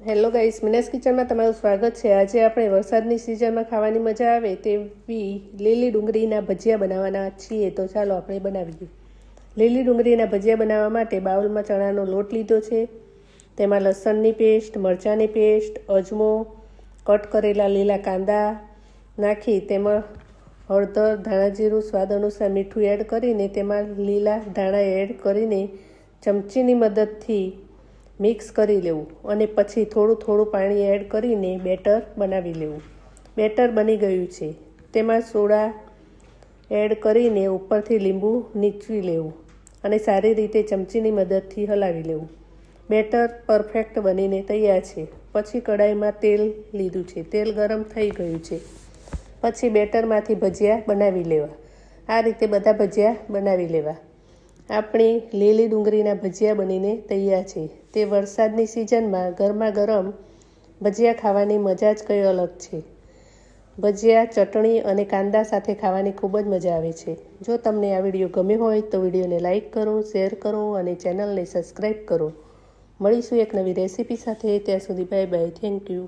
Hello guys, મિનાસ કિચનમાં તમારું સ્વાગત છે। આજે આપણે વરસાદની સિઝનમાં ખાવાની મજા આવે તેવી લીલી ડુંગળીના ભજીયા બનાવવાના છીએ। તો ચાલો આપણે બનાવીએ। લીલી ડુંગળીના ભજીયા બનાવવા માટે બાઉલમાં ચણાનો લોટ લીધો છે। તેમાં લસણની પેસ્ટ, મરચાંની પેસ્ટ, અજમો, કટ કરેલા લીલા કાંદા નાખી તેમાં હળદર, ધાણા જીરું, સ્વાદ અનુસાર મીઠું એડ કરીને તેમાં લીલા ધાણા એડ કરીને ચમચીની મદદથી મિક્સ કરી લેવું અને પછી થોડું થોડું પાણી એડ કરીને બેટર બનાવી લેવું। બેટર બની ગયું છે, તેમાં સોડા એડ કરીને ઉપરથી લીંબુ નીચવી લેવું અને સારી રીતે ચમચીની મદદથી હલાવી લેવું। બેટર પરફેક્ટ બનીને તૈયાર છે। પછી કડાઈમાં તેલ લીધું છે, તેલ ગરમ થઈ ગયું છે। પછી બેટરમાંથી ભજીયા બનાવી લેવા। આ રીતે બધા ભજીયા બનાવી લેવા। આપણી લીલી ડુંગળીના ભજીયા બનીને તૈયાર છે। તે વરસાદની સિઝનમાં ગરમા ગરમ ભજીયા ખાવાની મજા જ કંઈ અલગ છે। ભજીયા, ચટણી અને કાંદા સાથે ખાવાની ખૂબ જ મજા આવે છે। જો તમને આ વિડીયો ગમ્યો હોય તો વિડીયોને લાઇક કરો, શેર કરો અને ચેનલને સબસ્ક્રાઈબ કરો। મળીશું એક નવી રેસીપી સાથે। ત્યાં સુધી બાય બાય, થેન્ક યુ।